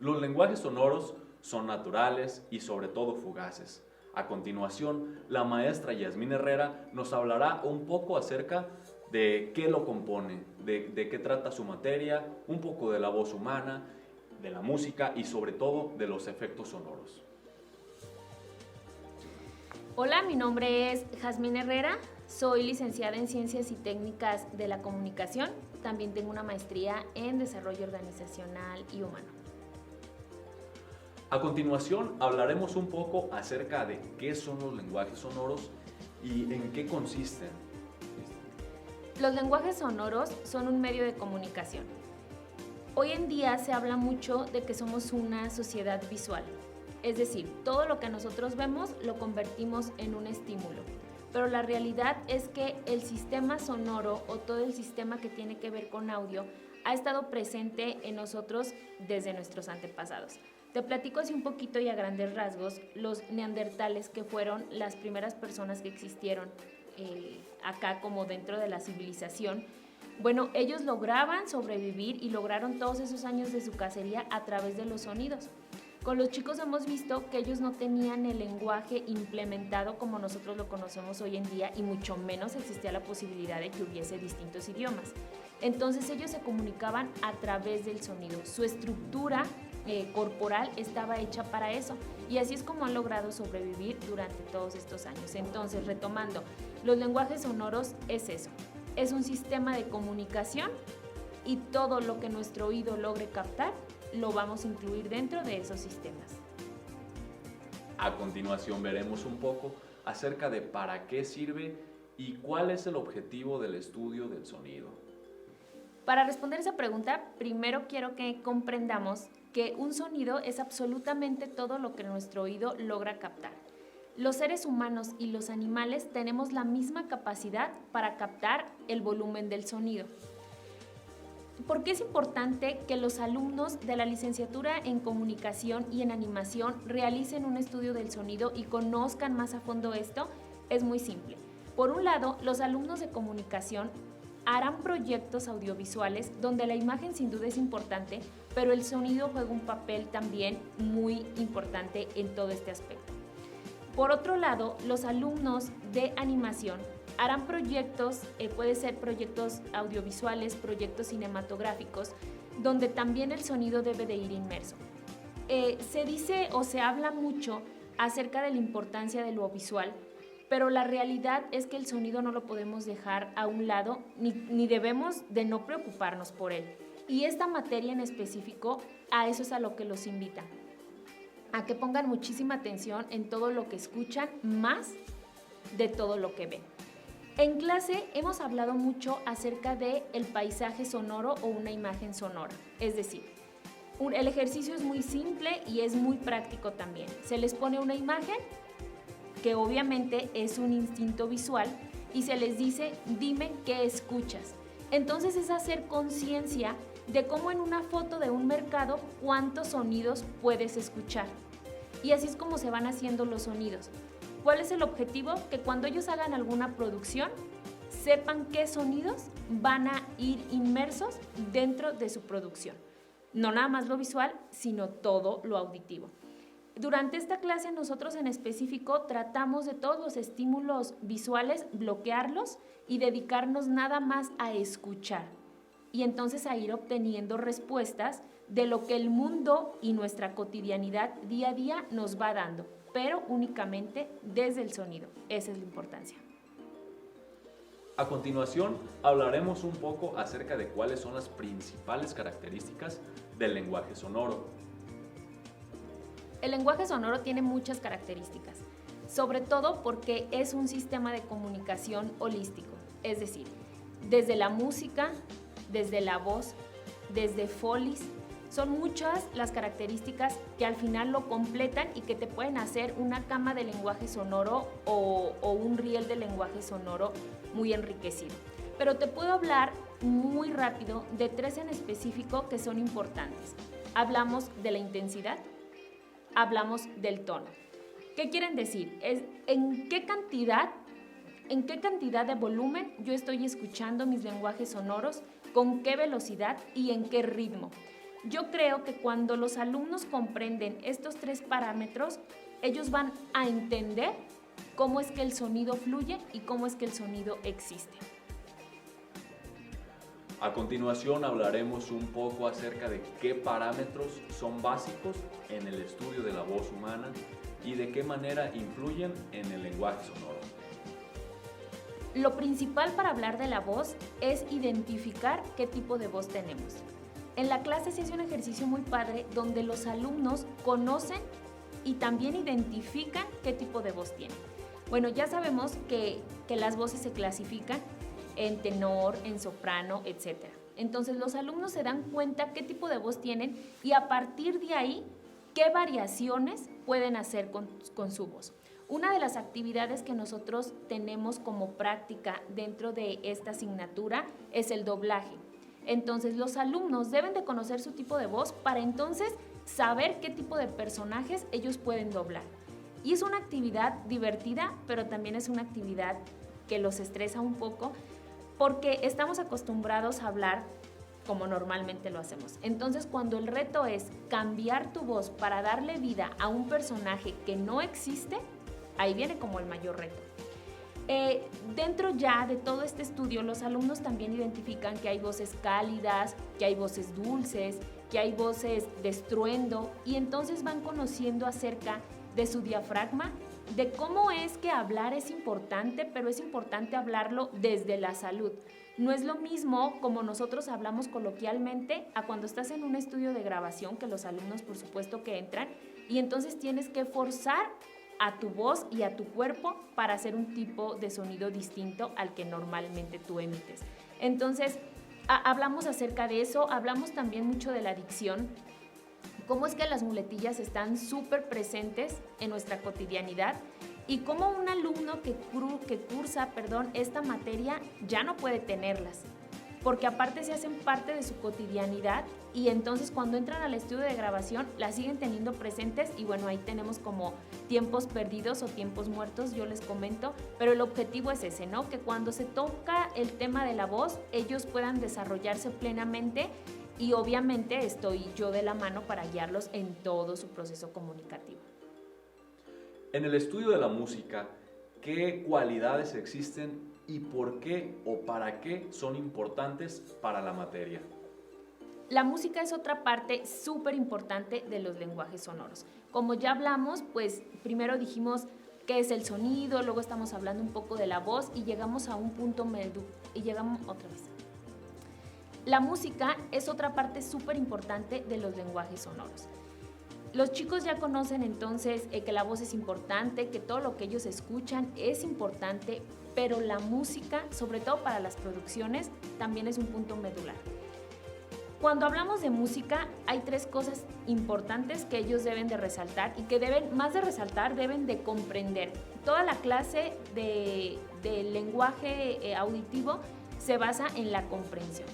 Los lenguajes sonoros son naturales y sobre todo fugaces. A continuación, la maestra Yasmín Herrera nos hablará un poco acerca de qué lo compone, de qué trata su materia, un poco de la voz humana, de la música y sobre todo de los efectos sonoros. Hola, mi nombre es Yasmín Herrera, soy licenciada en Ciencias y Técnicas de la Comunicación, también tengo una maestría en Desarrollo Organizacional y Humano. A continuación hablaremos un poco acerca de qué son los lenguajes sonoros y en qué consisten. Los lenguajes sonoros son un medio de comunicación. Hoy en día se habla mucho de que somos una sociedad visual, es decir, todo lo que nosotros vemos lo convertimos en un estímulo. Pero la realidad es que el sistema sonoro o todo el sistema que tiene que ver con audio ha estado presente en nosotros desde nuestros antepasados. Te platico así un poquito y a grandes rasgos los neandertales, que fueron las primeras personas que existieron acá como dentro de la civilización. Bueno, ellos lograban sobrevivir y lograron todos esos años de su cacería a través de los sonidos. Con los chicos hemos visto que ellos no tenían el lenguaje implementado como nosotros lo conocemos hoy en día y mucho menos existía la posibilidad de que hubiese distintos idiomas. Entonces ellos se comunicaban a través del sonido. Su estructura corporal estaba hecha para eso y así es como han logrado sobrevivir durante todos estos años. Entonces, retomando, los lenguajes sonoros es eso, es un sistema de comunicación y todo lo que nuestro oído logre captar lo vamos a incluir dentro de esos sistemas. A continuación veremos un poco acerca de para qué sirve y cuál es el objetivo del estudio del sonido. Para responder esa pregunta, primero quiero que comprendamos que un sonido es absolutamente todo lo que nuestro oído logra captar. Los seres humanos y los animales tenemos la misma capacidad para captar el volumen del sonido. ¿Por qué es importante que los alumnos de la licenciatura en comunicación y en animación realicen un estudio del sonido y conozcan más a fondo esto? Es muy simple. Por un lado, los alumnos de comunicación harán proyectos audiovisuales donde la imagen sin duda es importante, pero el sonido juega un papel también muy importante en todo este aspecto. Por otro lado, los alumnos de animación harán proyectos, puede ser proyectos audiovisuales, proyectos cinematográficos, donde también el sonido debe de ir inmerso. Se dice o se habla mucho acerca de la importancia de lo visual, pero la realidad es que el sonido no lo podemos dejar a un lado, ni debemos de no preocuparnos por él. Y esta materia en específico, a eso es a lo que los invita, a que pongan muchísima atención en todo lo que escuchan, más de todo lo que ven. En clase hemos hablado mucho acerca del paisaje sonoro o una imagen sonora, es decir, el ejercicio es muy simple y es muy práctico también. Se les pone una imagen, que obviamente es un instinto visual, y se les dice, dime qué escuchas. Entonces es hacer conciencia de cómo en una foto de un mercado, cuántos sonidos puedes escuchar. Y así es como se van haciendo los sonidos. ¿Cuál es el objetivo? Que cuando ellos hagan alguna producción, sepan qué sonidos van a ir inmersos dentro de su producción. No nada más lo visual, sino todo lo auditivo. Durante esta clase nosotros en específico tratamos de todos los estímulos visuales, bloquearlos y dedicarnos nada más a escuchar. Y entonces a ir obteniendo respuestas de lo que el mundo y nuestra cotidianidad día a día nos va dando, pero únicamente desde el sonido. Esa es la importancia. A continuación hablaremos un poco acerca de cuáles son las principales características del lenguaje sonoro. El lenguaje sonoro tiene muchas características, sobre todo porque es un sistema de comunicación holístico, es decir, desde la música, desde la voz, desde folies, son muchas las características que al final lo completan y que te pueden hacer una cama de lenguaje sonoro o un riel de lenguaje sonoro muy enriquecido. Pero te puedo hablar muy rápido de tres en específico que son importantes. Hablamos de la intensidad, hablamos del tono. ¿Qué quieren decir? Es en qué cantidad de volumen yo estoy escuchando mis lenguajes sonoros, con qué velocidad y en qué ritmo. Yo creo que cuando los alumnos comprenden estos 3 parámetros, ellos van a entender cómo es que el sonido fluye y cómo es que el sonido existe. A continuación hablaremos un poco acerca de qué parámetros son básicos en el estudio de la voz humana y de qué manera influyen en el lenguaje sonoro. Lo principal para hablar de la voz es identificar qué tipo de voz tenemos. En la clase se hace un ejercicio muy padre donde los alumnos conocen y también identifican qué tipo de voz tienen. Bueno, ya sabemos que las voces se clasifican en tenor, en soprano, etc. Entonces los alumnos se dan cuenta qué tipo de voz tienen y a partir de ahí, qué variaciones pueden hacer con su voz. Una de las actividades que nosotros tenemos como práctica dentro de esta asignatura es el doblaje. Entonces los alumnos deben de conocer su tipo de voz para entonces saber qué tipo de personajes ellos pueden doblar. Y es una actividad divertida, pero también es una actividad que los estresa un poco porque estamos acostumbrados a hablar como normalmente lo hacemos. Entonces, cuando el reto es cambiar tu voz para darle vida a un personaje que no existe, ahí viene como el mayor reto. Dentro ya de todo este estudio, los alumnos también identifican que hay voces cálidas, que hay voces dulces, que hay voces de estruendo y entonces van conociendo acerca de su diafragma, de cómo es que hablar es importante, pero es importante hablarlo desde la salud. No es lo mismo como nosotros hablamos coloquialmente a cuando estás en un estudio de grabación, que los alumnos por supuesto que entran, y entonces tienes que forzar a tu voz y a tu cuerpo para hacer un tipo de sonido distinto al que normalmente tú emites. Entonces, hablamos acerca de eso, hablamos también mucho de la dicción, cómo es que las muletillas están súper presentes en nuestra cotidianidad y cómo un alumno que cursa esta materia ya no puede tenerlas, porque aparte se hacen parte de su cotidianidad y entonces cuando entran al estudio de grabación las siguen teniendo presentes y bueno, ahí tenemos como tiempos perdidos o tiempos muertos, yo les comento, pero el objetivo es ese, ¿no? Que cuando se toca el tema de la voz, ellos puedan desarrollarse plenamente y obviamente estoy yo de la mano para guiarlos en todo su proceso comunicativo. En el estudio de la música, ¿qué cualidades existen y por qué o para qué son importantes para la materia? La música es otra parte súper importante de los lenguajes sonoros. Como ya hablamos, pues primero dijimos qué es el sonido, luego estamos hablando un poco de la voz y llegamos a un punto medio y llegamos otra vez. La música es otra parte súper importante de los lenguajes sonoros. Los chicos ya conocen entonces que la voz es importante, que todo lo que ellos escuchan es importante, pero la música, sobre todo para las producciones, también es un punto medular. Cuando hablamos de música, hay 3 cosas importantes que ellos deben de resaltar y que deben, más de resaltar, deben de comprender. Toda la clase de lenguaje auditivo se basa en la comprensión.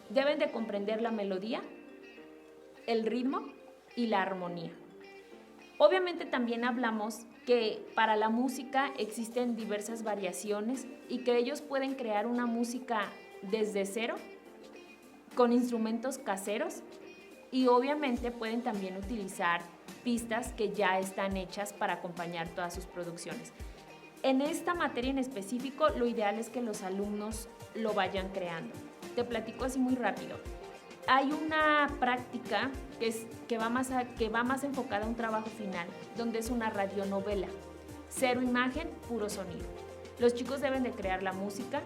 Deben de comprender la melodía, el ritmo y la armonía. Obviamente también hablamos que para la música existen diversas variaciones y que ellos pueden crear una música desde cero, con instrumentos caseros y obviamente pueden también utilizar pistas que ya están hechas para acompañar todas sus producciones. En esta materia en específico, lo ideal es que los alumnos lo vayan creando. Te platico así muy rápido. Hay una práctica que va más enfocada a un trabajo final, donde es una radionovela. 0 imagen, puro sonido. Los chicos deben de crear la música,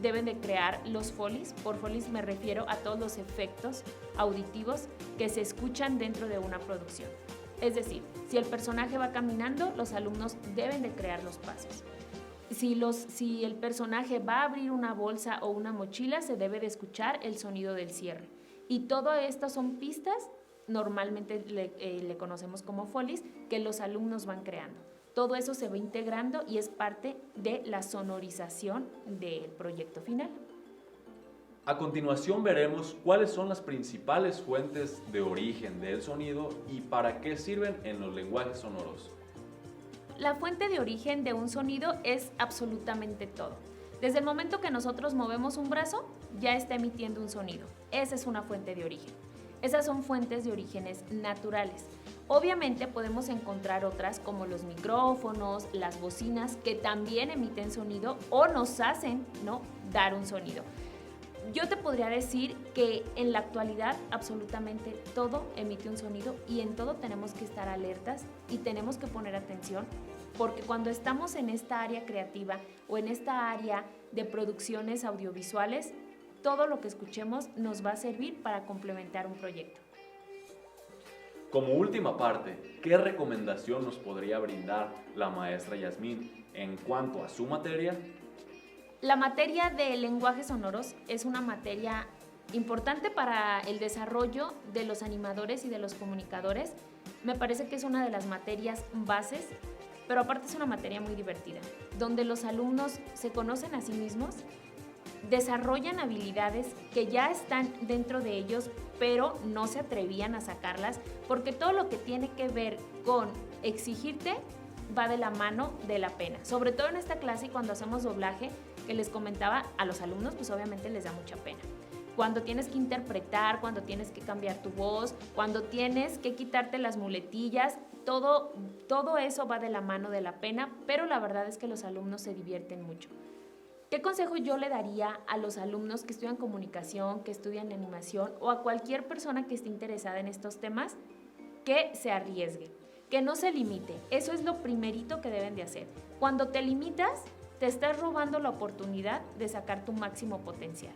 deben de crear los folies. Por folies me refiero a todos los efectos auditivos que se escuchan dentro de una producción. Es decir, si el personaje va caminando, los alumnos deben de crear los pasos. Si el personaje va a abrir una bolsa o una mochila, se debe de escuchar el sonido del cierre. Y todo esto son pistas, normalmente le conocemos como folies, que los alumnos van creando. Todo eso se va integrando y es parte de la sonorización del proyecto final. A continuación veremos cuáles son las principales fuentes de origen del sonido y para qué sirven en los lenguajes sonoros. La fuente de origen de un sonido es absolutamente todo. Desde el momento que nosotros movemos un brazo, ya está emitiendo un sonido. Esa es una fuente de origen. Esas son fuentes de orígenes naturales. Obviamente podemos encontrar otras como los micrófonos, las bocinas, que también emiten sonido o nos hacen, ¿no?, dar un sonido. Yo te podría decir que en la actualidad absolutamente todo emite un sonido y en todo tenemos que estar alertas y tenemos que poner atención, porque cuando estamos en esta área creativa o en esta área de producciones audiovisuales, todo lo que escuchemos nos va a servir para complementar un proyecto. Como última parte, ¿qué recomendación nos podría brindar la maestra Yasmín en cuanto a su materia? La materia de lenguajes sonoros es una materia importante para el desarrollo de los animadores y de los comunicadores. Me parece que es una de las materias bases, pero aparte es una materia muy divertida, donde los alumnos se conocen a sí mismos, desarrollan habilidades que ya están dentro de ellos, pero no se atrevían a sacarlas, porque todo lo que tiene que ver con exigirte va de la mano de la pena. Sobre todo en esta clase y cuando hacemos doblaje, que les comentaba a los alumnos, pues obviamente les da mucha pena. Cuando tienes que interpretar, cuando tienes que cambiar tu voz, cuando tienes que quitarte las muletillas, todo eso va de la mano de la pena, pero la verdad es que los alumnos se divierten mucho. ¿Qué consejo yo le daría a los alumnos que estudian comunicación, que estudian animación o a cualquier persona que esté interesada en estos temas? Que se arriesgue, que no se limite. Eso es lo primerito que deben de hacer. Cuando te limitas, te estás robando la oportunidad de sacar tu máximo potencial.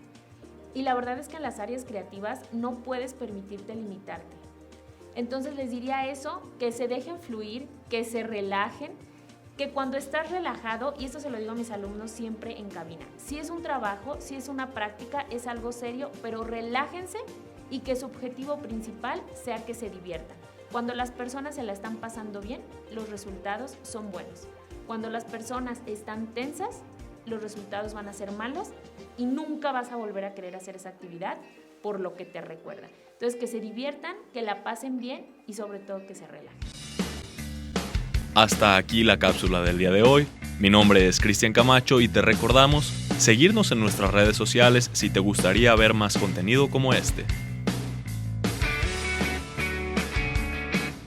Y la verdad es que en las áreas creativas no puedes permitirte limitarte. Entonces les diría eso, que se dejen fluir, que se relajen, que cuando estás relajado, y esto se lo digo a mis alumnos siempre en cabina, si es un trabajo, si es una práctica, es algo serio, pero relájense y que su objetivo principal sea que se diviertan. Cuando las personas se la están pasando bien, los resultados son buenos. Cuando las personas están tensas, los resultados van a ser malos y nunca vas a volver a querer hacer esa actividad por lo que te recuerda. Entonces, que se diviertan, que la pasen bien y sobre todo que se relajen. Hasta aquí la cápsula del día de hoy. Mi nombre es Cristian Camacho y te recordamos seguirnos en nuestras redes sociales si te gustaría ver más contenido como este.